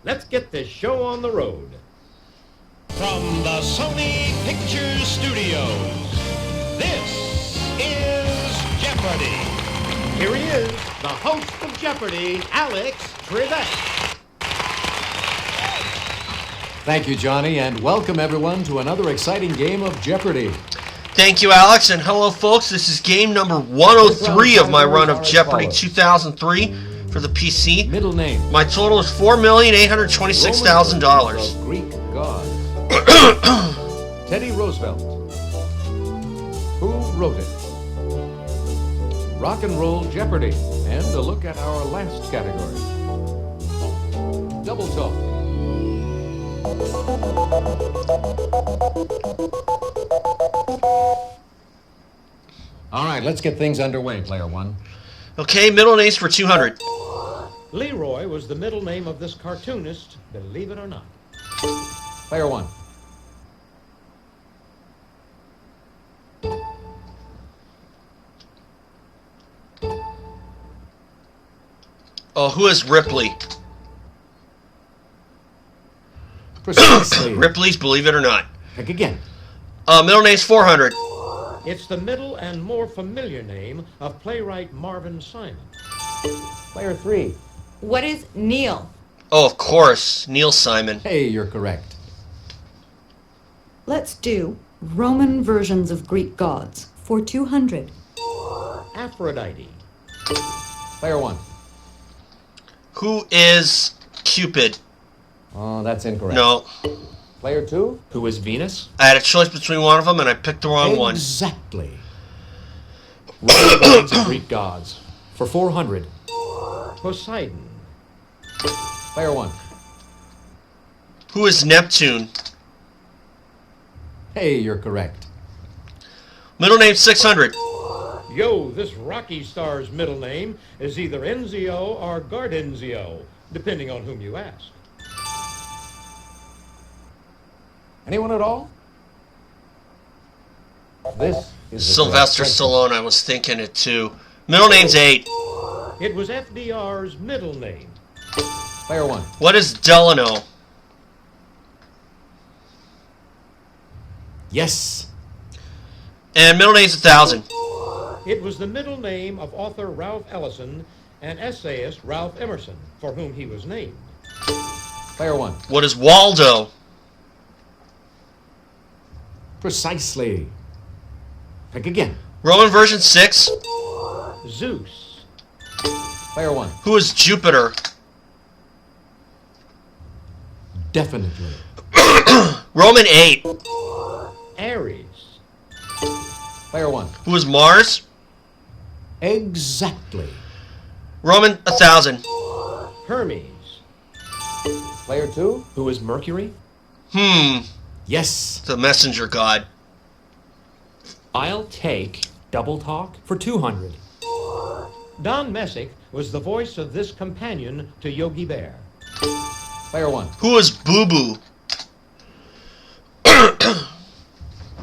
Let's get this show on the road. From the Sony Pictures Studios, this is Jeopardy! Here he is, the host of Jeopardy, Alex Trebek. Thank you, Johnny, and welcome everyone to another exciting game of Jeopardy! Thank you, Alex, and hello, folks. This is game number 103 of my run of Jeopardy 2003 for the PC. Middle name. My total is $4,826,000. Greek god. Teddy Roosevelt. Who wrote it? Rock and Roll Jeopardy, and a look at our last category. Double talk. All right, let's get things underway, player one. Okay, middle names for 200. Leroy was the middle name of this cartoonist, believe it or not. Player one. Oh, who is Ripley? Precisely. Ripley's Believe It or Not. Pick again. Middle name's 400. It's the middle and more familiar name of playwright Marvin Simon. Player three. What is Neil? Oh, of course, Neil Simon. Hey, you're correct. Let's do Roman versions of Greek gods for 200. Aphrodite. Player one. Who is Cupid? Oh, that's incorrect. No. Player two. Who is Venus? I had a choice between one of them, and I picked the wrong one. Exactly. Roman versions of Greek gods for 400. Poseidon. Player one. Who is Neptune? Hey, you're correct. Middle name 600. Yo, this Rocky star's middle name is either Enzio or Gardenzio, depending on whom you ask. Anyone at all? This is the Sylvester correct Stallone, I was thinking it too. Middle name's 8. It was FDR's middle name. Player one. What is Delano? Yes. And middle name's 1,000. It was the middle name of author Ralph Ellison and essayist Ralph Emerson, for whom he was named. Player one. What is Waldo? Precisely. Pick again. Roman version 6. Zeus. Player one. Who is Jupiter? Definitely. Roman 8. Aries. Player one. Who is Mars? Exactly. Roman 1,000. Hermes. Player two. Who is Mercury? Yes. The messenger god. I'll take double talk for 200. Don Messick was the voice of this companion to Yogi Bear. Player one. Who is Boo Boo?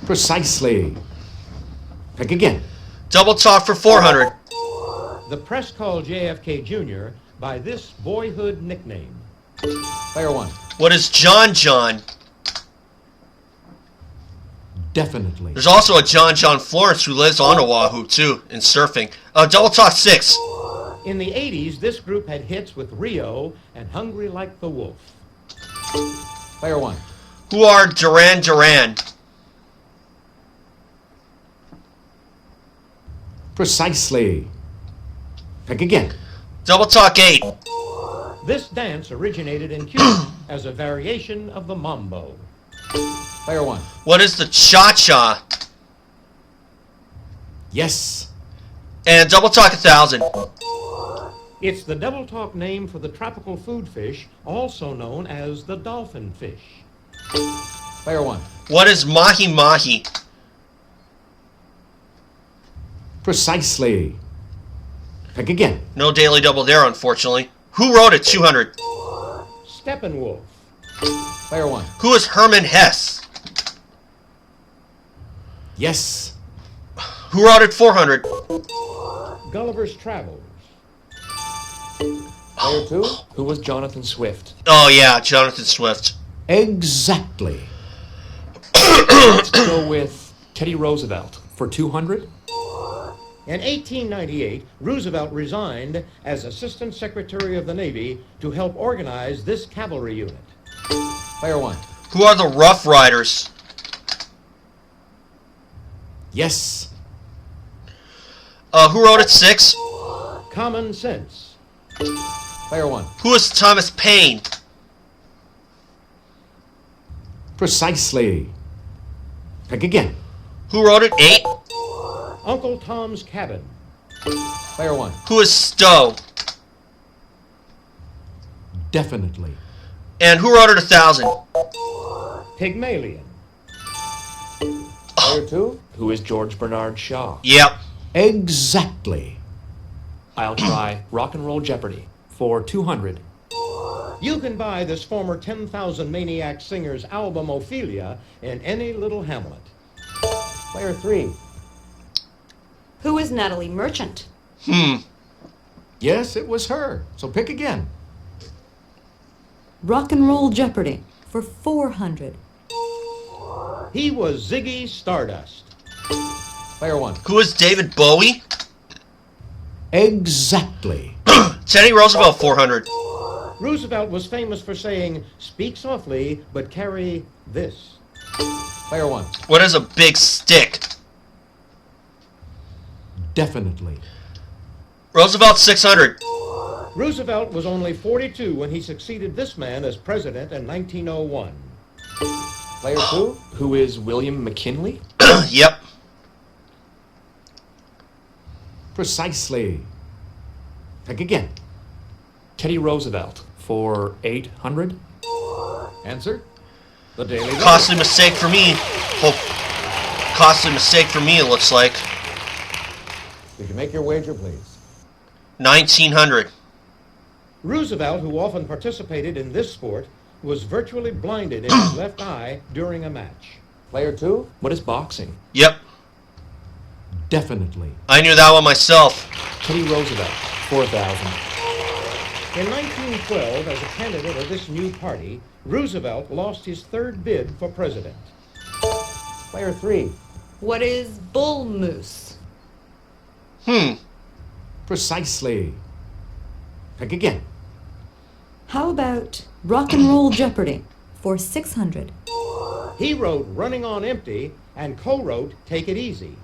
Precisely. Pick again. Double talk for 400. The press called JFK Jr. by this boyhood nickname. Player one. What is John John? Definitely. There's also a John Florence who lives on Oahu too, in surfing. Double talk 6. In the 80s, this group had hits with Rio and Hungry Like the Wolf. Player one. Who are Duran Duran? Precisely. Pick again. Double talk 8. This dance originated in Cuba as a variation of the mambo. Player one. What is the cha-cha? Yes. And double talk 1,000. It's the double talk name for the tropical food fish, also known as the dolphin fish. Player one. What is mahi mahi? Precisely. Pick again. No daily double there, unfortunately. Who wrote it? 200. Steppenwolf. Player one. Who is Herman Hesse? Yes. Who wrote it? 400. Gulliver's Travels. Player 2? Who was Jonathan Swift? Oh, yeah, Jonathan Swift. Exactly. Let's go with Teddy Roosevelt for 200. In 1898, Roosevelt resigned as Assistant Secretary of the Navy to help organize this cavalry unit. Player 1. Who are the Rough Riders? Yes. Who wrote it? 6? Common Sense. Player 1. Who is Thomas Paine? Precisely. Pick again. Who wrote it? 8? Uncle Tom's Cabin. Player 1. Who is Stowe? Definitely. And who wrote it? 1,000? Pygmalion. Player 2. Who is George Bernard Shaw? Yep. Exactly. I'll try Rock and Roll Jeopardy for 200. You can buy this former 10,000 Maniac Singers album Ophelia in any little hamlet. Player 3. Who is Natalie Merchant? Yes, it was her. So pick again. Rock and Roll Jeopardy for 400. He was Ziggy Stardust. Player 1. Who is David Bowie? Exactly. Teddy Roosevelt, 400. Roosevelt was famous for saying, "Speak softly, but carry this." Player 1. What is a big stick? Definitely. Roosevelt, 600. Roosevelt was only 42 when he succeeded this man as president in 1901. Player 2. Who is William McKinley? Yep. Precisely. Pick again. Teddy Roosevelt for 800. Answer. The Daily Double. Costly mistake for me. Oh, costly mistake for me, it looks like. Did you make your wager, please? 1,900. Roosevelt, who often participated in this sport, was virtually blinded in his left eye during a match. Player 2. What is boxing? Yep. Definitely. I knew that one myself. Teddy Roosevelt, 4,000. In 1912, as a candidate of this new party, Roosevelt lost his third bid for president. Player 3. What is bull moose? Precisely. Pick again. How about Rock and Roll Jeopardy for 600? He wrote Running on Empty and co-wrote Take It Easy.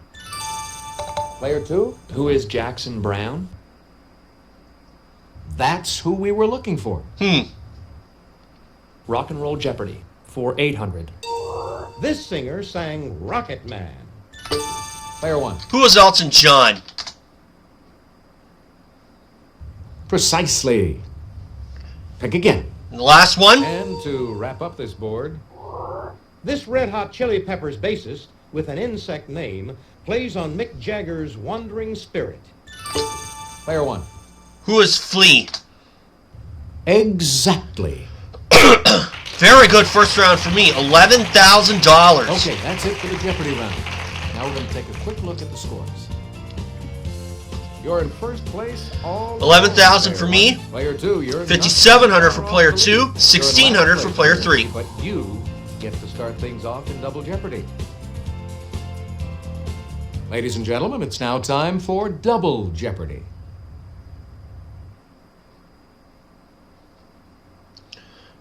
Player 2. Who is Jackson Brown? That's who we were looking for. Rock and Roll Jeopardy for 800. This singer sang Rocket Man. Player 1. Who is Elton John? Precisely. Pick again. And the last one? And to wrap up this board, This Red Hot Chili Peppers bassist, with an insect name, plays on Mick Jagger's Wandering Spirit. Player 1. Who is Flea? Exactly. Very good first round for me. $11,000. Okay, that's it for the Jeopardy round. Now we're going to take a quick look at the scores. You're in first place. All 11,000 for me. Player 2, you're in 5,700 for player 2. You're in 1,600 last for place, player 3. But you get to start things off in Double Jeopardy. Ladies and gentlemen, it's now time for Double Jeopardy.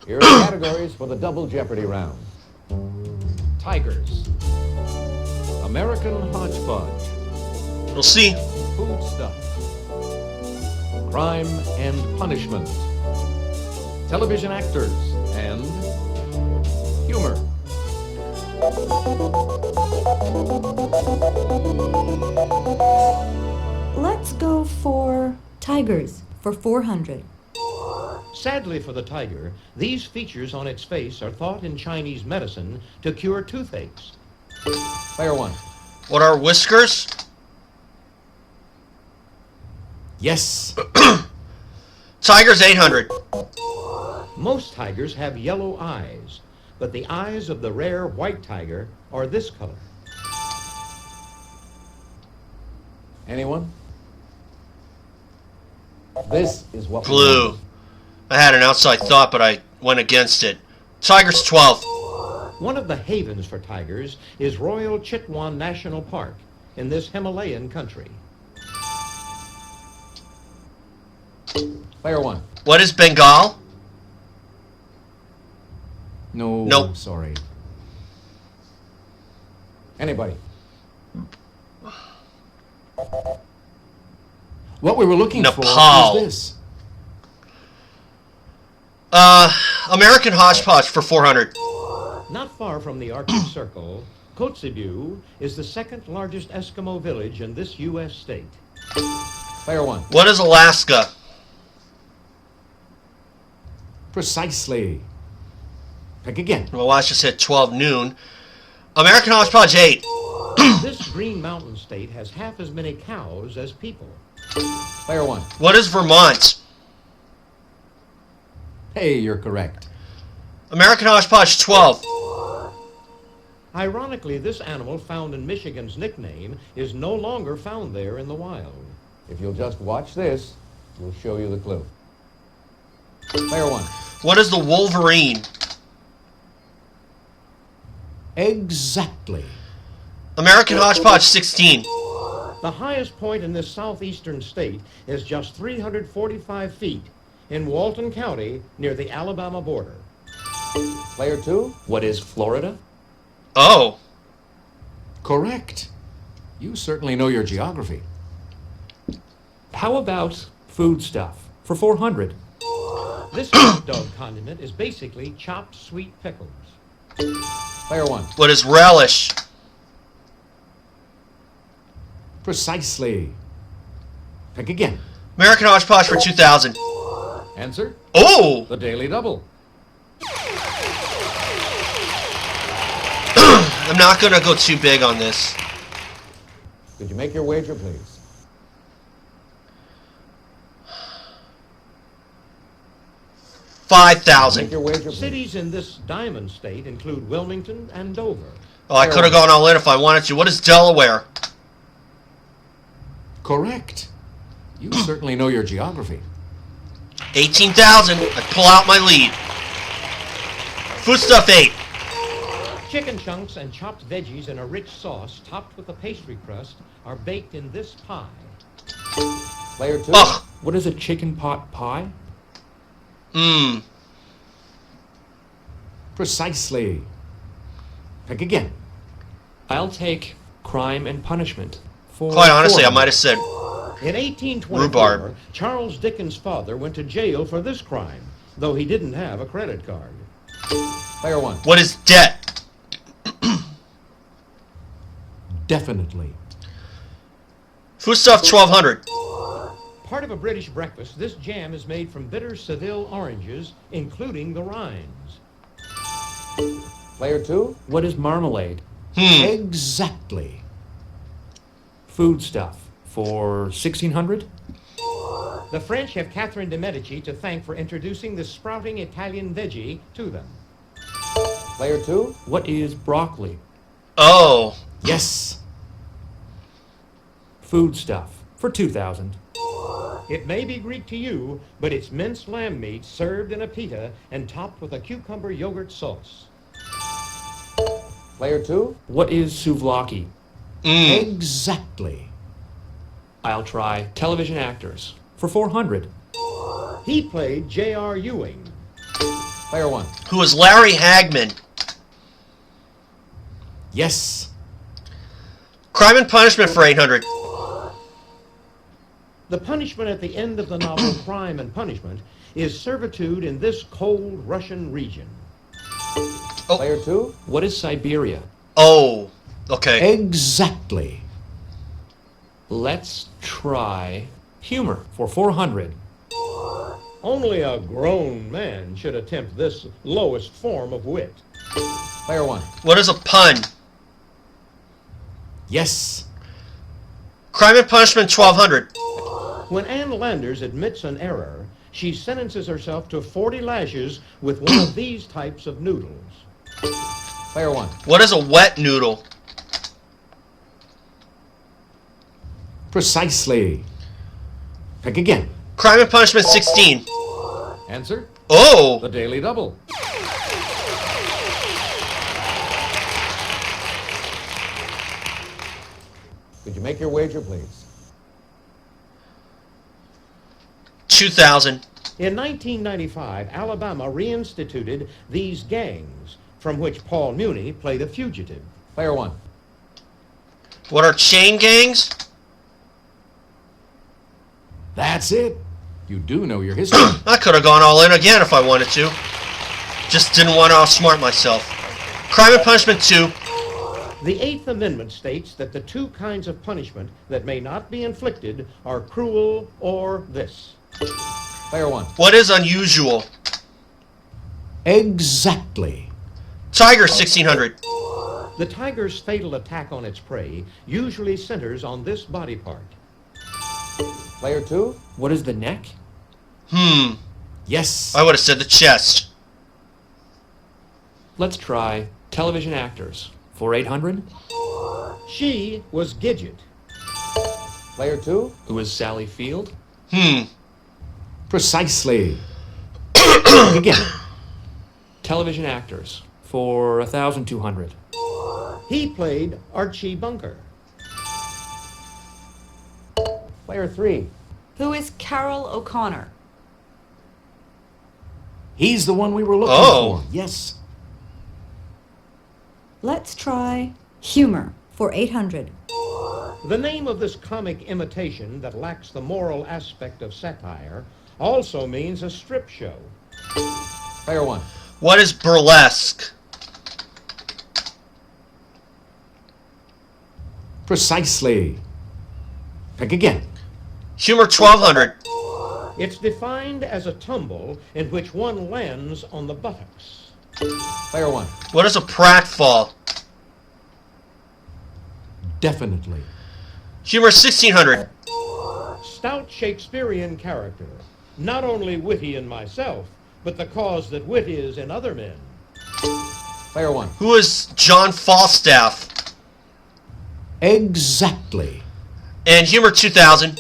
Here are the categories for the Double Jeopardy round. Tigers. American Hodgepodge. We'll see. Food stuff. Crime and punishment. Television actors and humor. Let's go for Tigers for 400. Sadly for the tiger, these features on its face are thought in Chinese medicine to cure toothaches. Player 1. What are whiskers? Yes. Tigers, 800. Most tigers have yellow eyes, but the eyes of the rare white tiger are this color. Anyone? This is what we Blue. want. I had an outside thought, but I went against it. Tigers 12. One of the havens for tigers is Royal Chitwan National Park in this Himalayan country. Player 1. What is Bengal? No. Nope. Sorry. Anybody? What we were looking Nepal. for is this. American hodgepodge for 400. Not far from the Arctic Circle, Kotzebue is the second largest Eskimo village in this U.S. state. Player 1. What is Alaska? Precisely. Pick again. Well, I just hit 12 noon. American hodgepodge 8. This Green Mountain state has half as many cows as people. Player 1. What is Vermont? Hey, you're correct. American hodgepodge 12. Ironically, this animal found in Michigan's nickname is no longer found there in the wild. If you'll just watch this, we'll show you the clue. Player 1. What is the Wolverine? Exactly. American hodgepodge 16. The highest point in this southeastern state is just 345 feet in Walton County near the Alabama border. Player 2. What is Florida? Oh. Correct. You certainly know your geography. How about food stuff for 400? This hot dog condiment is basically chopped sweet pickles. Player 1. What is relish? Precisely. Pick again. American hodgepodge for 2,000. Answer? Oh! The Daily Double. I'm not going to go too big on this. Could you make your wager, please? Make 5,000. your wager, please. Cities in this diamond state include Wilmington and Dover. Oh, I could have gone all in if I wanted to. What is Delaware? Correct. You certainly know your geography. 18,000. I pull out my lead. Foodstuff 8. Chicken chunks and chopped veggies in a rich sauce topped with a pastry crust are baked in this pie. Player 2. Ugh. What is a chicken pot pie? Mmm. Precisely. Pick again. I'll take crime and punishment for Quite honestly, I 400. might have said In 1824, Rhubarb. Charles Dickens' father went to jail for this crime, though he didn't have a credit card. Player 1. what is debt? Definitely. Foodstuff 1,200. Part of a British breakfast, this jam is made from bitter Seville oranges, including the rinds. Player 2. What is marmalade? Exactly. Food stuff for 1,600? The French have Catherine de' Medici to thank for introducing this sprouting Italian veggie to them. Player 2. What is broccoli? Oh. Yes. Food stuff for 2,000. It may be Greek to you, but it's minced lamb meat served in a pita and topped with a cucumber yogurt sauce. Player 2. What is souvlaki? Exactly. I'll try television actors for 400. He played J.R. Ewing. Player 1. Who is Larry Hagman? Yes. Crime and punishment for 800. The punishment at the end of the novel Crime and Punishment is servitude in this cold Russian region. Oh. Player 2. What is Siberia? Oh. Okay. Exactly. Let's try humor for 400. Only a grown man should attempt this lowest form of wit. Player 1. What is a pun? Yes. Crime and punishment 1,200. When Ann Landers admits an error, she sentences herself to 40 lashes with one of these types of noodles. Player 1. What is a wet noodle? Precisely. Pick again. Crime and punishment 16. Answer, Oh! the Daily Double. Could you make your wager, please? 2,000. In 1995, Alabama reinstituted these gangs, from which Paul Muni played a fugitive. Player one. What are chain gangs? That's it. You do know your history. I could have gone all in again if I wanted to. Just didn't want to outsmart myself. Crime and Punishment 2. The Eighth Amendment states that the two kinds of punishment that may not be inflicted are cruel or this. Player one. What is unusual? Exactly. Tiger 1600. The tiger's fatal attack on its prey usually centers on this body part. Player two. What is the neck? Yes. I would have said the chest. Let's try television actors for 800. She was Gidget. Player two. Who is Sally Field? Precisely. Think again. Television actors for 1,200. He played Archie Bunker. Player three. Who is Carol O'Connor? He's the one we were looking Oh. for. Yes. Let's try humor for 800. The name of this comic imitation that lacks the moral aspect of satire also means a strip show. Player one. What is burlesque? Precisely. Pick again. Humor 1200. It's defined as a tumble in which one lands on the buttocks. Player one. What is a pratfall? Definitely. Humor 1600. Stout Shakespearean character, not only witty in myself, but the cause that wit is in other men. Player one. Who is John Falstaff? Exactly. And humor 2000.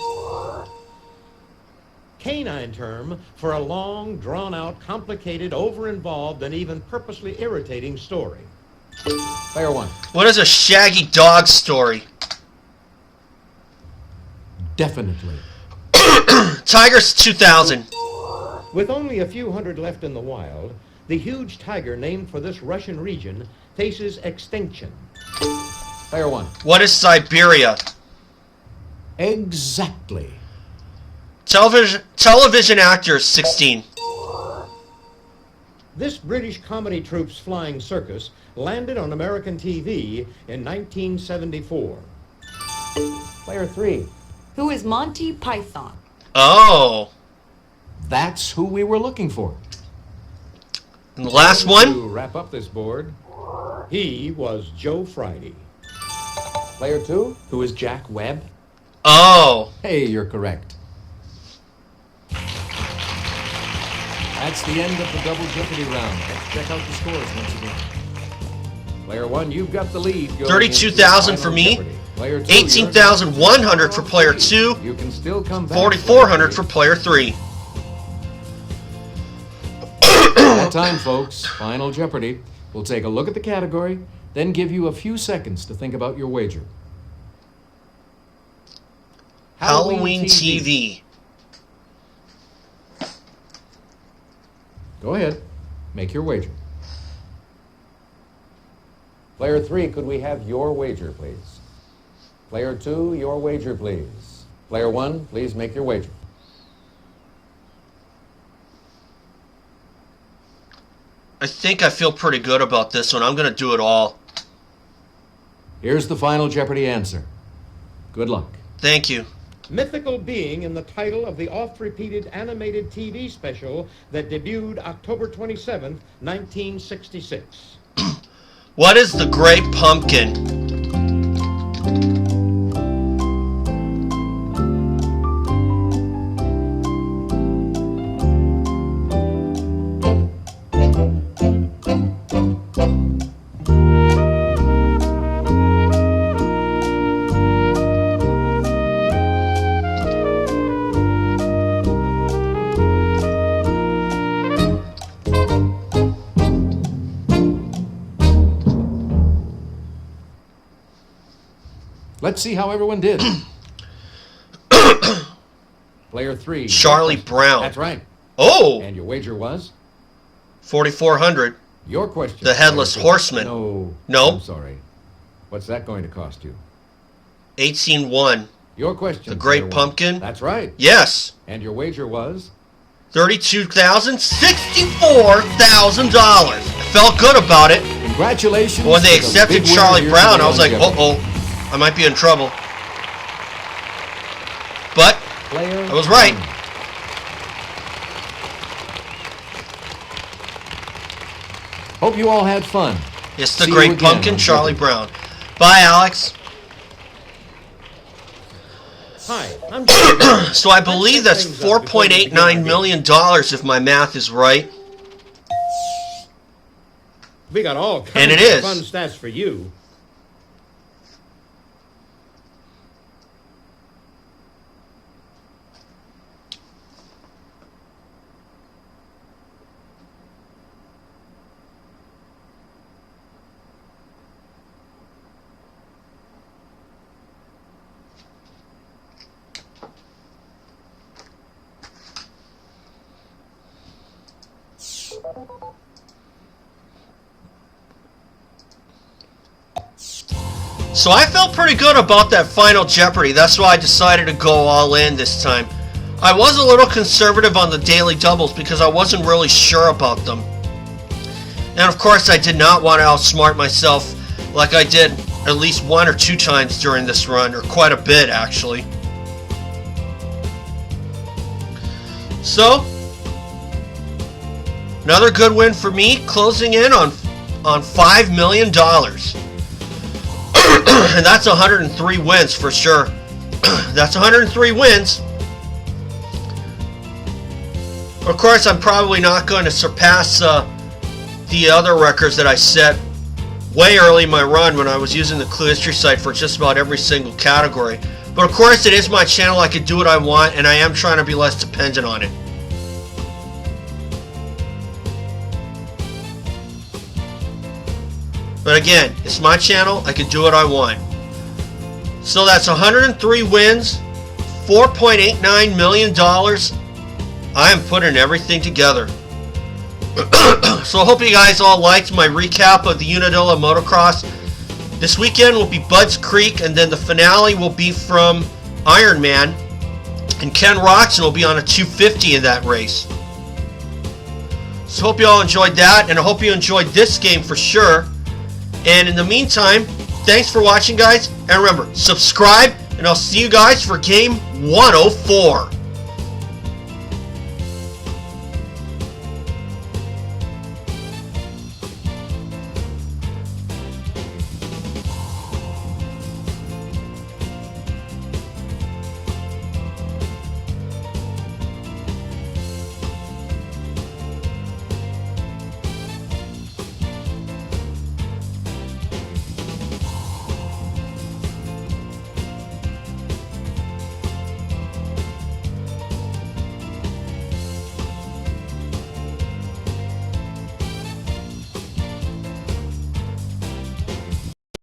Canine term for a long, drawn-out, complicated, over-involved, and even purposely irritating story. Player one. What is a shaggy dog story? Definitely. Tigers 2000. With only a few hundred left in the wild, the huge tiger named for this Russian region faces extinction. Player one. What is Siberia? Exactly. Television actors 16. This British comedy troupe's flying circus landed on American TV in 1974. Player three. Who is Monty Python? Oh. That's who we were looking for. And the last one? To wrap up this board. He was Joe Friday. Player two. Who is Jack Webb? Oh. Hey, you're correct. That's the end of the double jeopardy round. Let's check out the scores once again. Player one, you've got the lead. going 32,000 into for Final me. Jeopardy. Player two, 18,100 for player 2. you can still come back. 4,400 for player 3. That time, folks. Final Jeopardy. We'll take a look at the category, then give you a few seconds to think about your wager. Halloween TV. Go ahead. Make your wager. Player three, could we have your wager, please? Player two, your wager, please. Player one, please make your wager. I think I feel pretty good about this one. I'm going to do it all. Here's the Final Jeopardy answer. Good luck. Thank you. Mythical being in the title of the oft-repeated animated TV special that debuted October 27th, 1966. What is the Great Pumpkin? Let's see how everyone did. Player 3. Charlie Brown. That's right. Oh! And your wager was? 4,400. Your question. The Headless Player 2. Horseman. No. No. I'm sorry. What's that going to cost you? 18-1. Your question. The Great Player 1. Pumpkin. That's right. Yes. And your wager was? $32,000, $64,000. I felt good about it. Congratulations. When they to the accepted big winner Charlie here Brown, today I was on like, Jeopardy. uh-oh, I might be in trouble. But Player I was right. 1. Hope you all had fun. It's the See you Great again Pumpkin, on Charlie Jeopardy. Brown. Bye, Alex. Hi, I'm Jeopardy. So I believe that's $4.89 million if my math is right. We got all kinds And it of is. fun stats for you. So I felt pretty good about that final Jeopardy. That's why I decided to go all in this time. I was a little conservative on the daily doubles because I wasn't really sure about them. And of course I did not want to outsmart myself like I did at least 1 or 2 times during this run, or quite a bit actually. So, another good win for me, closing in on $5 million. And that's 103 wins for sure. That's 103 wins. Of course, I'm probably not going to surpass the other records that I set way early in my run when I was using the Clue History site for just about every single category. But of course, it is my channel. I can do what I want, and I am trying to be less dependent on it. But again, it's my channel. I can do what I want. So that's 103 wins, $4.89 million. I am putting everything together. So I hope you guys all liked my recap of the Unadilla Motocross. This weekend will be Budds Creek, and then the finale will be from Iron Man. And Ken Roxon will be on a 250 in that race. So hope you all enjoyed that, and I hope you enjoyed this game for sure. And in the meantime, thanks for watching, guys. And remember, subscribe, and I'll see you guys for game 104.